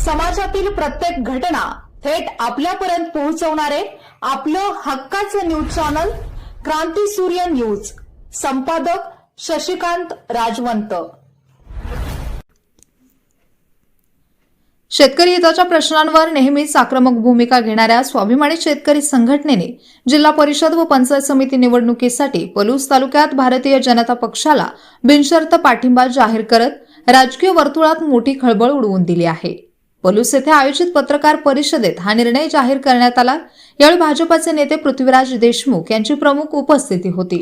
समाजातील प्रत्येक घटना थेट आपल्यापर्यंत पोहोचवणारे आपलं हक्काचं न्यूज चॅनल क्रांती सूर्य न्यूज। संपादक शशिकांत राजवंत। शेतकरी हिताच्या प्रश्नांवर नेहमीच आक्रमक भूमिका घेणाऱ्या स्वाभिमानी शेतकरी संघटनेने जिल्हा परिषद व पंचायत समिती निवडणुकीसाठी पलूस तालुक्यात भारतीय जनता पक्षाला बिनशर्त पाठिंबा जाहीर करत राजकीय वर्तुळात मोठी खळबळ उडवून दिली आहे। पलूस येथे आयोजित पत्रकार परिषदेत हा निर्णय जाहीर करण्यात आला। यावेळी भाजपाचे नेते पृथ्वीराज देशमुख यांची प्रमुख उपस्थिती होती।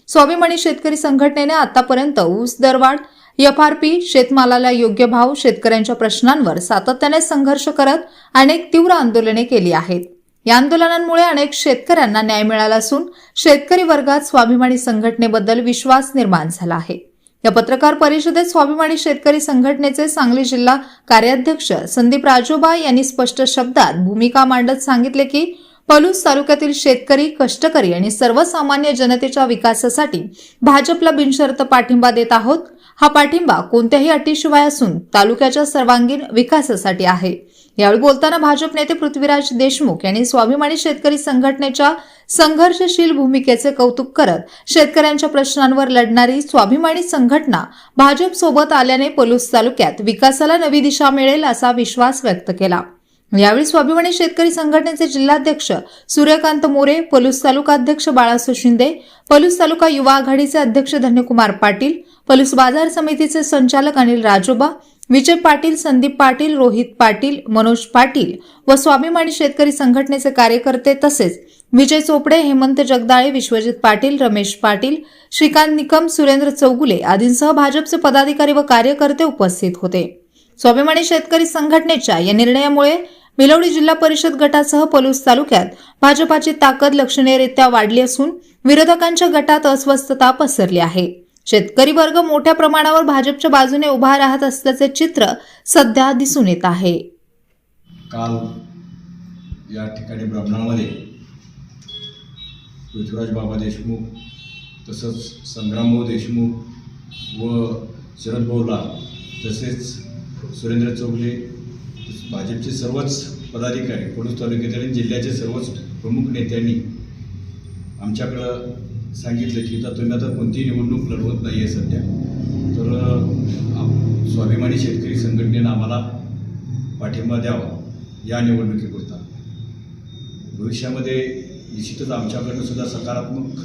स्वाभिमानी शेतकरी संघटनेने आतापर्यंत ऊस दरवाढ, एफआरपी, शेतमालाला योग्य भाव, शेतकऱ्यांच्या प्रश्नांवर सातत्याने संघर्ष करत अनेक तीव्र आंदोलने केली आहेत। या आंदोलनांमुळे अनेक शेतकऱ्यांना न्याय मिळाला असून शेतकरी वर्गात स्वाभिमानी संघटनेबद्दल विश्वास निर्माण झाला आहे। या पत्रकार परिषदेत स्वाभिमानी शेतकरी संघटनेचे सांगली जिल्हा कार्याध्यक्ष संदीप राजोबा यांनी स्पष्ट शब्दात भूमिका मांडत सांगितले की पलूस तालुक्यातील शेतकरी, कष्टकरी आणि सर्वसामान्य जनतेच्या विकासासाठी भाजपला बिनशर्त पाठिंबा देत आहोत। हा पाठिंबा कोणत्याही अटीशिवाय असून तालुक्याच्या सर्वांगीण विकासासाठी आहे। यावेळी बोलताना भाजप नेते पृथ्वीराज देशमुख यांनी स्वाभिमानी शेतकरी संघटनेच्या संघर्षशील भूमिकेचे कौतुक करत शेतकऱ्यांच्या प्रश्नांवर लढणारी स्वाभिमानी संघटना भाजप सोबत आल्याने पलूस तालुक्यात विकासाला नवी दिशा मिळेल असा विश्वास व्यक्त केला। यावेळी स्वाभिमानी शेतकरी संघटनेचे जिल्हाध्यक्ष सूर्यकांत मोरे, पलूस तालुका अध्यक्ष बाळासो शिंदे, पलूस तालुका युवा आघाडीचे अध्यक्ष धन्यकुमार पाटील, पलूस बाजार समितीचे संचालक अनिल राजोबा, विजय पाटील, संदीप पाटील, रोहित पाटील, मनोज पाटील व स्वाभिमानी शेतकरी संघटनेचे कार्यकर्ते तसेच विजय चोपडे, हेमंत जगदाळे, विश्वजित पाटील, रमेश पाटील, श्रीकांत निकम, सुरेंद्र चौगुले आदींसह भाजपचे पदाधिकारी व कार्यकर्ते उपस्थित होते। स्वाभिमानी शेतकरी संघटनेच्या या निर्णयामुळे बिलोडी जिल्हा परिषद गटासह पलूस तालुक्यात भाजपाची ताकद लक्षणीयरित्या वाढली असून विरोधकांच्या गटात अस्वस्थता पसरली आहे। शेतकरी वर्ग मोठ्या प्रमाणावर भाजपच्या बाजूने उभा राहत असल्याचे चित्र सध्या दिसून येत आहे। काल या ठिकाणी ब्राह्मणामध्ये पृथ्वीराज बाबा देशमुख, तसंच संग्रामभाऊ देशमुख व शरद भाऊला, तसेच सुरेंद्र चौगुले, भाजपचे सर्वच पदाधिकारी, पलूस तालुक्यातील जिल्ह्याचे सर्वच प्रमुख नेत्यांनी आमच्याकडं सांगितलं की तुम्ही आता कोणतीही निवडणूक लढवत नाही आहे सध्या, तर स्वाभिमानी शेतकरी संघटनेनं आम्हाला पाठिंबा द्यावा या निवडणुकीपुरता। भविष्यामध्ये निश्चितच आमच्याकडनं सुद्धा सकारात्मक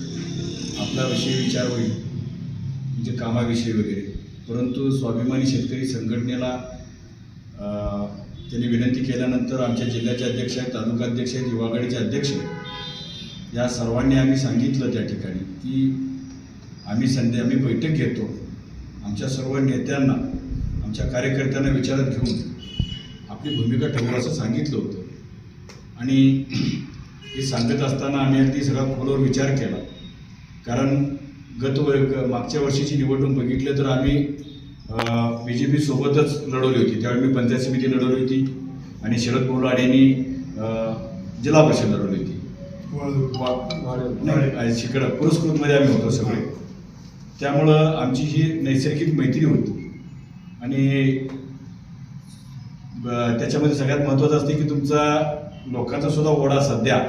आपल्याविषयी विचार होईल, म्हणजे कामाविषयी वगैरे। परंतु स्वाभिमानी शेतकरी संघटनेला त्यांनी विनंती केल्यानंतर आमच्या जिल्ह्याचे अध्यक्ष आहेत, तालुका अध्यक्ष आहेत, युवा आघाडीचे अध्यक्ष आहेत, या सर्वांनी आम्ही सांगितलं त्या ठिकाणी की आम्ही बैठक घेतो, आमच्या सर्व नेत्यांना, आमच्या कार्यकर्त्यांना विचारात घेऊन आपली भूमिका ठरवू असं सांगितलं होतं। आणि हे सांगत असताना आम्ही अगदी सगळा खोलवर विचार केला, कारण मागच्या वर्षीची निवडणूक बघितलं तर आम्ही BJP सोबतच लढवली होती। त्यावेळी मी पंचायत समिती लढवली होती आणि शरद भाऊ यांनी जिल्हा परिषद लढवली होती। शिकडं पुरस्कृतमध्ये आम्ही होतो सगळे, त्यामुळं आमची ही नैसर्गिक मैत्री होती। आणि त्याच्यामध्ये सगळ्यात महत्त्वाचं असते की तुमचा लोकांचा सुद्धा ओढा सध्या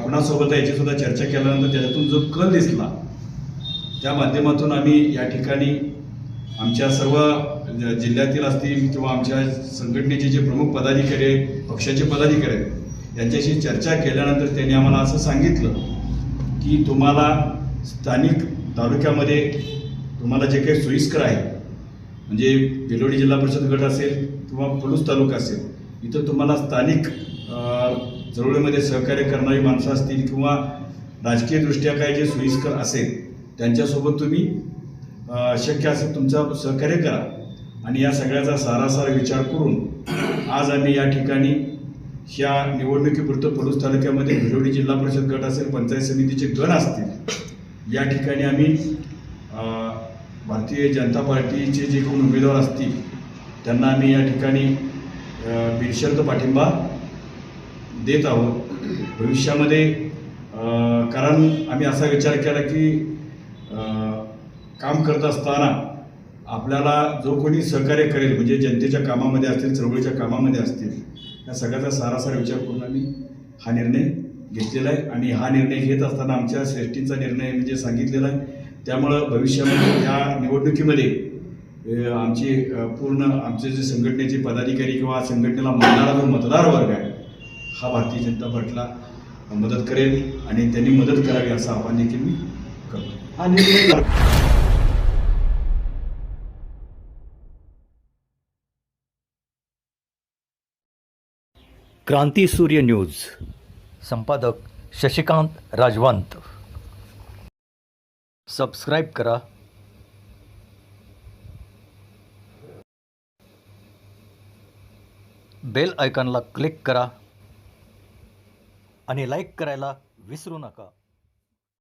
कुणासोबत आहे याची सुद्धा चर्चा केल्यानंतर त्याच्यातून जो कल दिसला, त्या माध्यमातून आम्ही या ठिकाणी आमच्या सर्व जिल्ह्यातील असतील किंवा आमच्या संघटनेचे जे प्रमुख पदाधिकारी आहेत, पक्षाचे पदाधिकारी आहेत, यांच्याशी चर्चा केल्यानंतर त्यांनी आम्हाला असं सांगितलं की तुम्हाला स्थानिक तालुक्यामध्ये तुम्हाला जे काही सोयीस्कर आहे, म्हणजे बिलोडी जिल्हा परिषद गट असेल किंवा पलूस तालुका असेल, इथं तुम्हाला स्थानिक चळवळीमध्ये सहकार्य करणारी माणसं असतील किंवा राजकीयदृष्ट्या काय जे सोयीस्कर असेल त्यांच्यासोबत तुम्ही शक्य असेल तुमचं सहकार्य करा। आणि या सगळ्याचा सारासार विचार करून आज आम्ही या ठिकाणी ह्या निवडणुकीपुरतं पलूस तालुक्यामध्ये बिलोडी जिल्हा परिषद गट असेल, पंचायत समितीचे गण असतील, या ठिकाणी आम्ही भारतीय जनता पार्टीचे जे कोण उमेदवार असतील त्यांना आम्ही या ठिकाणी बिनशर्त पाठिंबा देत आहोत भविष्यामध्ये। कारण आम्ही असा विचार केला की काम करत असताना आपल्याला जो कोणी सहकार्य करेल म्हणजे जनतेच्या कामामध्ये असतील, चळवळीच्या कामामध्ये असतील, या सगळ्याचा सारासार विचार करून आम्ही हा निर्णय घेतलेला आहे. आणि हा निर्णय घेत असताना आमच्या श्रेष्ठींचा निर्णय म्हणजे सांगितलेला आहे. त्यामुळं भविष्यामध्ये या निवडणुकीमध्ये आमची पूर्ण आमचे जे संघटनेचे पदाधिकारी किंवा संघटनेला मानणारा जो मतदार वर्ग आहे हा भारतीय जनता पार्टीला मदत करेल आणि त्यांनी मदत करावी असं आवाहन देखील मी करतो. हा निर्णय क्रांती सूर्य न्यूज संपादक शशिकांत राजवंत. सबस्क्राईब करा, बेल आयकॉनला क्लिक करा आणि लाईक करायला विसरू नका.